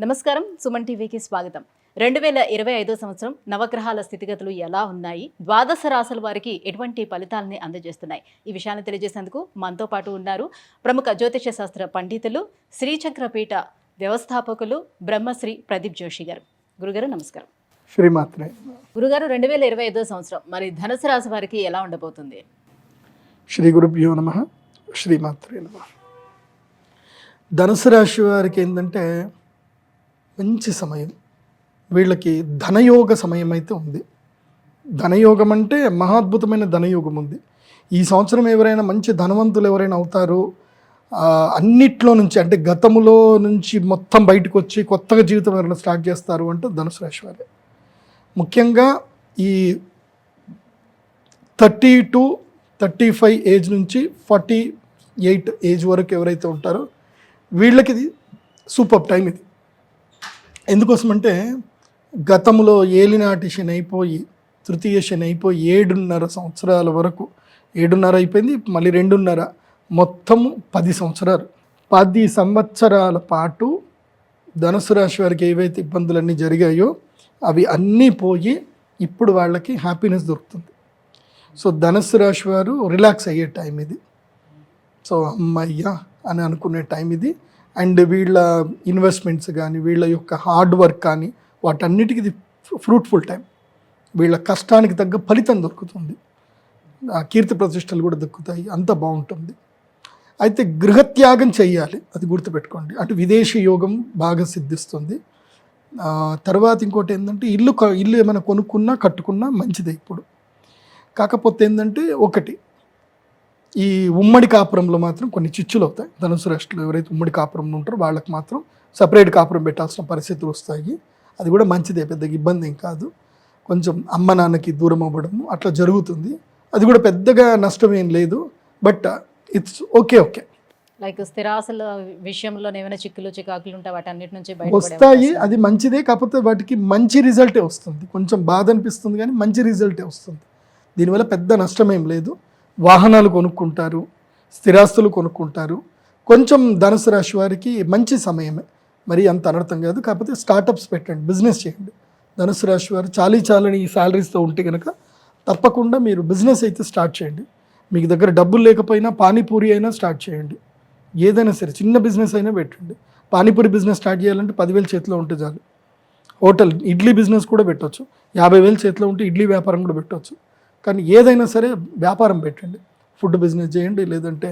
నమస్కారం, సుమన్ టీవీకి స్వాగతం. 2025 సంవత్సరం నవగ్రహాల స్థితిగతులు ఎలా ఉన్నాయి, ద్వాదశ రాశుల వారికి ఎటువంటి ఫలితాలని అందజేస్తున్నాయి, ఈ విషయాన్ని తెలియజేసేందుకు మనతో పాటు ఉన్నారు ప్రముఖ జ్యోతిష శాస్త్ర పండితులు, శ్రీచక్రపీఠ వ్యవస్థాపకులు బ్రహ్మశ్రీ ప్రదీప్ జోషి గారు. గురుగారు నమస్కారం. శ్రీమాత్రే. గురుగారు, 2025 సంవత్సరం మరి ధనుసు రాశి వారికి ఎలా ఉండబోతుంది? శ్రీ గురుభ్యో నమః. శ్రీమాత్రే నమః. ధనుసు రాశి వారికి ఏంటంటే మంచి సమయం, వీళ్ళకి ధనయోగ సమయం అయితే ఉంది. ధనయోగం అంటే మహాద్భుతమైన ధనయోగం ఉంది. ఈ సంవత్సరం ఎవరైనా మంచి ధనవంతులు ఎవరైనా అవుతారో, అన్నిట్లో నుంచి అంటే గతములో నుంచి మొత్తం బయటకు వచ్చి కొత్తగా జీవితం ఎవరైనా స్టార్ట్ చేస్తారు అంటే ధనుసు రాశి వారే. ముఖ్యంగా ఈ 30 to 35 ఏజ్ నుంచి 48 ఏజ్ వరకు ఎవరైతే ఉంటారో వీళ్ళకి ఇది సూపర్ టైం. ఇది ఎందుకోసమంటే గతంలో ఏలినాటి శని అయిపోయి, తృతీయ శని అయిపోయి 7.5 సంవత్సరాల వరకు, 7.5 అయిపోయింది, మళ్ళీ 2.5, మొత్తము 10 సంవత్సరాలు. 10 సంవత్సరాల పాటు ధనుసు రాశి వారికి ఏవైతే ఇబ్బందులన్నీ జరిగాయో అవి అన్నీ పోయి ఇప్పుడు వాళ్ళకి హ్యాపీనెస్ దొరుకుతుంది. సో ధనుసు రాశి వారు రిలాక్స్ అయ్యే టైం ఇది. సో అమ్మయ్యా అని అనుకునే టైం ఇది. అండ్ వీళ్ళ ఇన్వెస్ట్మెంట్స్ కానీ, వీళ్ళ యొక్క హార్డ్ వర్క్ కానీ, వాటన్నిటికీ ఇది ఫ్రూట్ఫుల్ టైం. వీళ్ళ కష్టానికి తగ్గ ఫలితం దొరుకుతుంది, కీర్తి ప్రతిష్టలు కూడా దక్కుతాయి, అంత బాగుంటుంది. అయితే గృహత్యాగం చేయాలి, అది గుర్తుపెట్టుకోండి. అటు విదేశీ యోగం బాగా సిద్ధిస్తుంది. తర్వాత ఇంకోటి ఏంటంటే ఇల్లు ఏమైనా కొనుక్కున్నా కట్టుకున్నా మంచిదే ఇప్పుడు. కాకపోతే ఏంటంటే ఒకటి, ఈ ఉమ్మడి కాపురంలో మాత్రం కొన్ని చిచ్చులు అవుతాయి. ధనుసు రాశిలో ఎవరైతే ఉమ్మడి కాపురంలో ఉంటారో వాళ్ళకి మాత్రం సపరేట్ కాపురం పెట్టాల్సిన పరిస్థితులు వస్తాయి. అది కూడా మంచిదే, పెద్దగా ఇబ్బంది ఏం కాదు. కొంచెం అమ్మ నాన్నకి దూరం అవ్వడము అట్లా జరుగుతుంది. అది కూడా పెద్దగా నష్టం ఏం లేదు, బట్ ఇట్స్ ఓకే. లైక్ స్థిరాస్తుల విషయంలో ఏమైనా చిక్కులు చికాకులు ఉంటాయి, వాటి అన్నిటి నుంచి వస్తాయి. అది మంచిదే, కాకపోతే వాటికి మంచి రిజల్టే వస్తుంది. కొంచెం బాధ అనిపిస్తుంది కానీ మంచి రిజల్టే వస్తుంది. దీనివల్ల పెద్ద నష్టం ఏం లేదు. వాహనాలు కొనుక్కుంటారు, స్థిరాస్తులు కొనుక్కుంటారు. కొంచెం ధనుసు రాశి వారికి మంచి సమయమే, మరి అంత అనర్థం కాదు. కాకపోతే స్టార్టప్స్ పెట్టండి, బిజినెస్ చేయండి. ధనుసు రాశి వారు చాలని ఈ శాలరీస్తో ఉంటే కనుక తప్పకుండా మీరు బిజినెస్ అయితే స్టార్ట్ చేయండి. మీకు దగ్గర డబ్బులు లేకపోయినా పానీపూరి అయినా స్టార్ట్ చేయండి. ఏదైనా సరే చిన్న బిజినెస్ అయినా పెట్టండి. పానీపూరి బిజినెస్ స్టార్ట్ చేయాలంటే 10,000 చేతిలో ఉంటే చాలు. హోటల్ ఇడ్లీ బిజినెస్ కూడా పెట్టవచ్చు. 50,000 చేతిలో ఉంటే ఇడ్లీ వ్యాపారం కూడా పెట్టవచ్చు. కానీ ఏదైనా సరే వ్యాపారం పెట్టండి. ఫుడ్ బిజినెస్ చేయండి, లేదంటే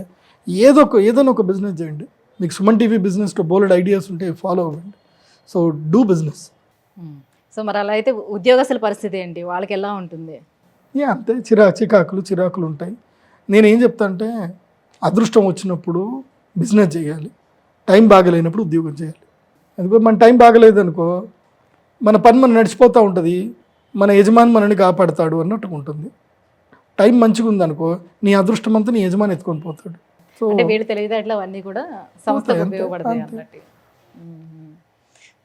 ఏదైనా ఒక బిజినెస్ చేయండి. మీకు సుమన్ టీవీ బిజినెస్లో బోల్డ్ ఐడియాస్ ఉంటే ఫాలో అవ్వండి. So do business. సో మరి అలా అయితే ఉద్యోగస్తుల పరిస్థితి ఏంటి, వాళ్ళకి ఎలా ఉంటుంది? అంతే, చిరాకులు ఉంటాయి. నేనేం చెప్తా అంటే అదృష్టం వచ్చినప్పుడు బిజినెస్ చేయాలి, టైం బాగలేనప్పుడు ఉద్యోగం చేయాలి. అందుకో మన టైం బాగలేదు అనుకో, మన పని మనం నడిచిపోతూ ఉంటుంది, మన యజమాని మనని కాపాడుతాడు అన్నట్టు ఉంటుంది. టైం మంచిగా ఉందనుకో, నీ అదృష్టం అంతా నీ యజమాని ఎత్తుకొని పోతాడు. సో వీళ్ళు తెలివితేటలు అవన్నీ కూడా సంస్థకు ఉపయోగపడతాయి అన్నట్టు.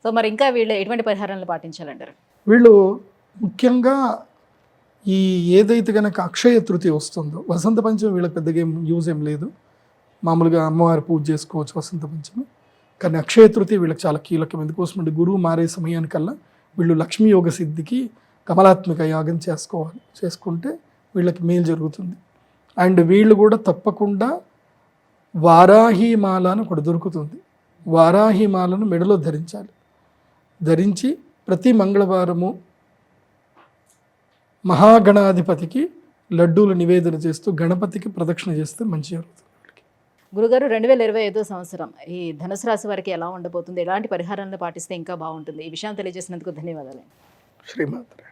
సో మరి ఇంకా వీళ్ళు ఎటువంటి పరిహారాలను పాటించాలంటారు? వీళ్ళు ముఖ్యంగా ఈ ఏదైతే కనుక అక్షయ తృతీయ వస్తుందో, వసంత పంచమి వీళ్ళకి పెద్దగా యూజ్ ఏం లేదు. మామూలుగా అమ్మవారి పూజ చేసుకోవచ్చు వసంత పంచమి. కానీ అక్షయ తృతీయ వీళ్ళకి చాలా కీలకం. ఎందుకోసం అంటే గురువు మారే సమయానికల్లా వీళ్ళు లక్ష్మీ యోగ సిద్ధికి కమలాత్మిక యాగం చేసుకుంటే వీళ్ళకి మేలు జరుగుతుంది. అండ్ వీళ్ళు కూడా తప్పకుండా వారాహిమాల అని ఒకటి దొరుకుతుంది. వారాహిమాలను మెడలో ధరించి ప్రతి మంగళవారము మహాగణాధిపతికి లడ్డూలు నివేదన చేస్తూ గణపతికి ప్రదక్షిణ చేస్తే మంచి జరుగుతుంది. గురుగారు, 2025 సంవత్సరం ఈ ధనుసు రాశి వారికి ఎలా ఉండబోతుంది, ఎలాంటి పరిహారాలను పాటిస్తే ఇంకా బాగుంటుంది, ఈ విషయం తెలియజేసినందుకు ధన్యవాదాలు. శ్రీమాత్రే.